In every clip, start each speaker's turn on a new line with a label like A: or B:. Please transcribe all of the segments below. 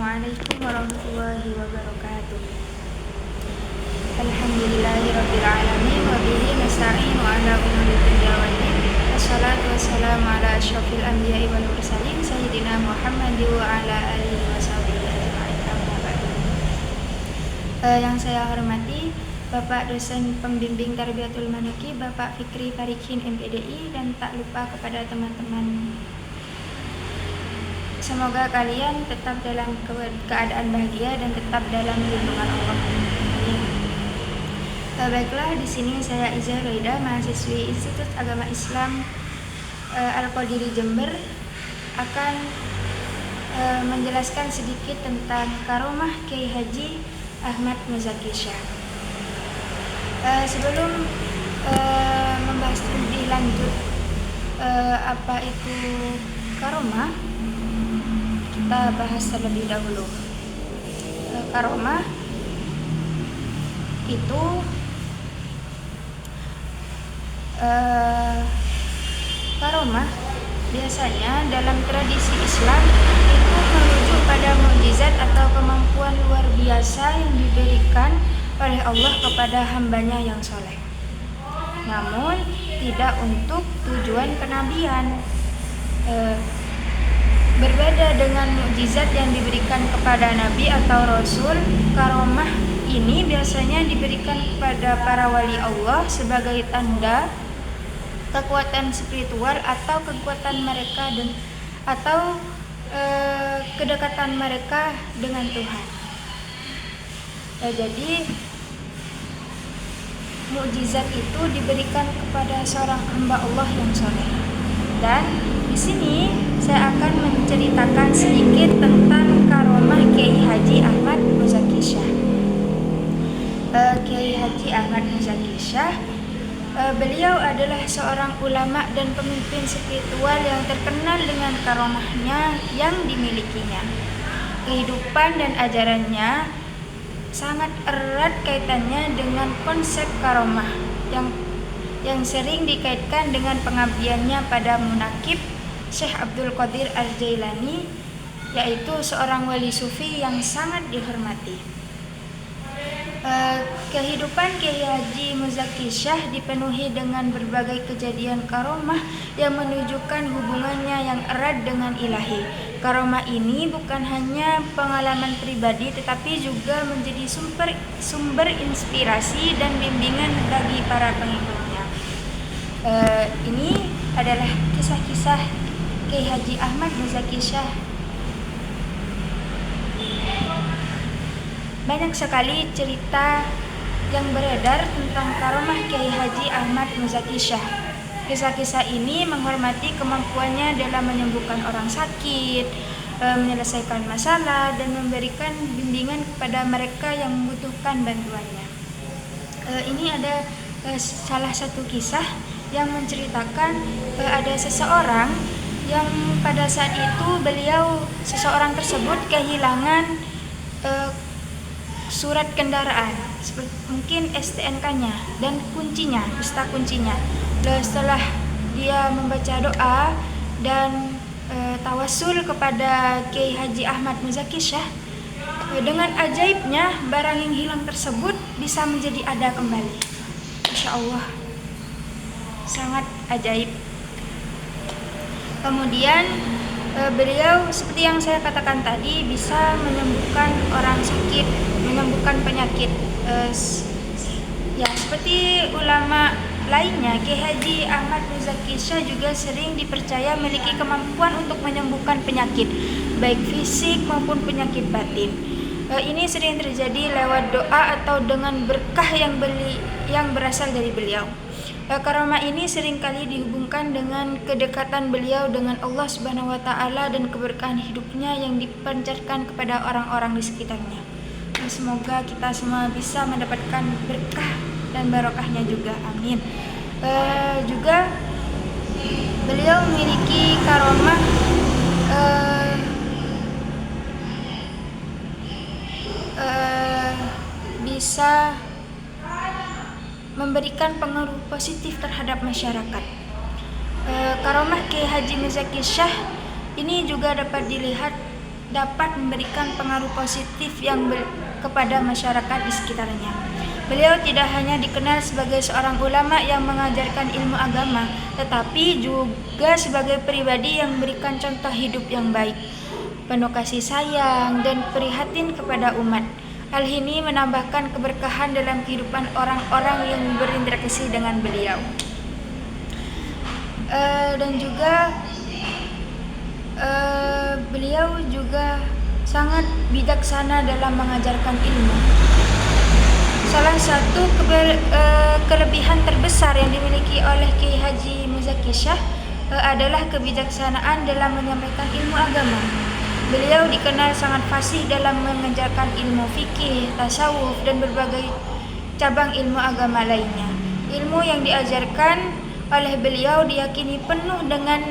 A: Assalamualaikum warahmatullahi wabarakatuh. Alhamdulillahirabbil alamin wa bihi nasta'inu ala umuri dunya waddin. Wassalatu wassalamu ala asyrofil anbiya'i wal mursalin sayyidina Muhammad wa ala alihi washabihi ajma'in. Amma ba'du. Yang saya hormati Bapak dosen pembimbing Tarbiyatul Manaqib Bapak Fikri Farikin MPDI, dan tak lupa kepada teman-teman, semoga kalian tetap dalam keadaan bahagia dan tetap dalam lindungan Allah. Baiklah, di sini saya Iza Roida, mahasiswi Institut Agama Islam Al-Qadiri Jember, akan menjelaskan sedikit tentang karomah Kiai Haji Ahmad Muzaki Syah. Sebelum membahas lebih lanjut apa itu karomah, kita bahas terlebih dahulu. Karomah itu karomah biasanya dalam tradisi Islam itu merujuk pada mukjizat atau kemampuan luar biasa yang diberikan oleh Allah kepada hambanya yang soleh, namun tidak untuk tujuan kenabian. Berbeda dengan mukjizat yang diberikan kepada nabi atau rasul, karomah ini biasanya diberikan kepada para wali Allah sebagai tanda kekuatan spiritual atau kekuatan mereka atau kedekatan mereka dengan Tuhan. Jadi mukjizat itu diberikan kepada seorang hamba Allah yang soleh. Dan di sini saya akan menceritakan sedikit tentang karomah Kiai Haji Ahmad Muzaki Syah. Kiai Haji Ahmad Muzaki Syah, beliau adalah seorang ulama dan pemimpin spiritual yang terkenal dengan karomahnya yang dimilikinya. Kehidupan dan ajarannya sangat erat kaitannya dengan konsep karomah yang sering dikaitkan dengan pengabdiannya pada munakib Syekh Abdul Qadir Al-Jailani, yaitu seorang wali sufi yang sangat dihormati. Kehidupan Kiai Haji Muzaki Syah dipenuhi dengan berbagai kejadian karomah yang menunjukkan hubungannya yang erat dengan ilahi. Karomah ini bukan hanya pengalaman pribadi, tetapi juga menjadi sumber inspirasi dan bimbingan bagi para pengikutnya. Ini adalah kisah-kisah Kiai Haji Ahmad Muzaki Syah. Banyak sekali cerita yang beredar tentang karomah Kiai Haji Ahmad Muzaki Syah. Kisah-kisah ini menghormati kemampuannya dalam menyembuhkan orang sakit, menyelesaikan masalah, dan memberikan bimbingan kepada mereka yang membutuhkan bantuannya. Ini ada salah satu kisah yang menceritakan ada seseorang yang pada saat itu seseorang tersebut kehilangan surat kendaraan, mungkin STNK-nya dan kuncinya, beserta kuncinya. Setelah dia membaca doa dan tawasul kepada Kiai Haji Ahmad Muzaki Syah, dengan ajaibnya barang yang hilang tersebut bisa menjadi ada kembali. Masya Allah, sangat ajaib. Kemudian beliau, seperti yang saya katakan tadi, bisa menyembuhkan orang sakit, menyembuhkan penyakit. Seperti ulama lainnya, Kiai Haji Ahmad Muzaki Syah juga sering dipercaya memiliki kemampuan untuk menyembuhkan penyakit, baik fisik maupun penyakit batin. Ini sering terjadi lewat doa atau dengan berkah yang berasal dari beliau. Karomah ini seringkali dihubungkan dengan kedekatan beliau dengan Allah Subhanahu wa Ta'ala dan keberkahan hidupnya yang dipancarkan kepada orang-orang di sekitarnya. Semoga kita semua bisa mendapatkan berkah dan barokahnya juga, amin. Juga beliau memiliki karomah bisa memberikan pengaruh positif terhadap masyarakat. Karomah Kiai Haji Muzaki Syah ini juga dapat dilihat dapat memberikan pengaruh positif kepada masyarakat di sekitarnya. Beliau tidak hanya dikenal sebagai seorang ulama yang mengajarkan ilmu agama, tetapi juga sebagai pribadi yang memberikan contoh hidup yang baik, penuh kasih sayang dan prihatin kepada umat. Hal ini menambahkan keberkahan dalam kehidupan orang-orang yang berinteraksi dengan beliau. Dan juga beliau juga sangat bijaksana dalam mengajarkan ilmu. Salah satu kelebihan terbesar yang dimiliki oleh Kiai Haji Muzaki Syah adalah kebijaksanaan dalam menyampaikan ilmu agama. Beliau dikenal sangat fasih dalam mengajarkan ilmu fikih, tasawuf, dan berbagai cabang ilmu agama lainnya. Ilmu yang diajarkan oleh beliau diyakini penuh dengan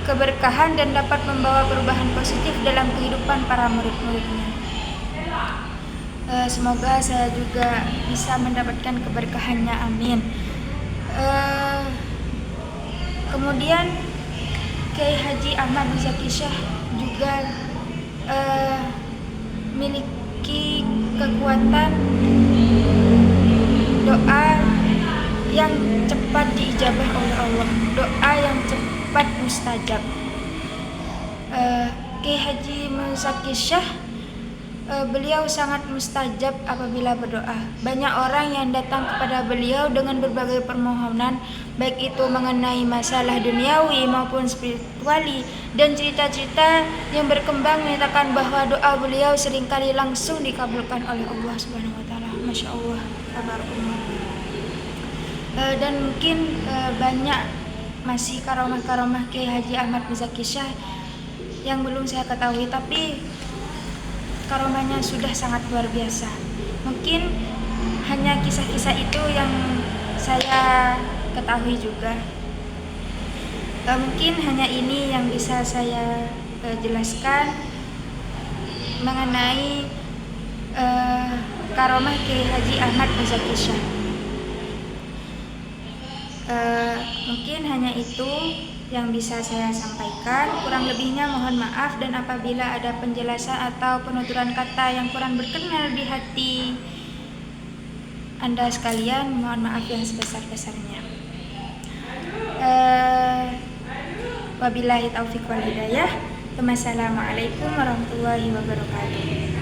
A: keberkahan dan dapat membawa perubahan positif dalam kehidupan para murid-muridnya. Semoga saya juga bisa mendapatkan keberkahannya, amin. Kemudian Kiai Haji Ahmad Muzaki Syah juga memiliki kekuatan doa yang cepat diijabah oleh Allah, doa yang cepat mustajab. Kiai Haji Muzaki Syah, beliau sangat mustajab apabila berdoa. Banyak orang yang datang kepada beliau dengan berbagai permohonan, baik itu mengenai masalah duniawi maupun spirituali, dan cerita-cerita yang berkembang menyatakan bahwa doa beliau seringkali langsung dikabulkan oleh Allah Subhanahu wa taala. Masya Allah, tabarakallah. Dan mungkin banyak masih karomah-karomah Kiai Haji Ahmad Muzaki Syah yang belum saya ketahui, tapi karomahnya sudah sangat luar biasa. Mungkin hanya kisah-kisah itu yang saya ketahui juga. Mungkin hanya ini yang bisa saya jelaskan mengenai karomah Kiai Haji Ahmad Muzaki Syah. Mungkin hanya itu yang bisa saya sampaikan. Kurang lebihnya mohon maaf, dan apabila ada penjelasan atau penuturan kata yang kurang berkenan di hati Anda sekalian, mohon maaf yang sebesar-besarnya. Wabillahi taufiq wal hidayah. Wassalamualaikum warahmatullahi wabarakatuh.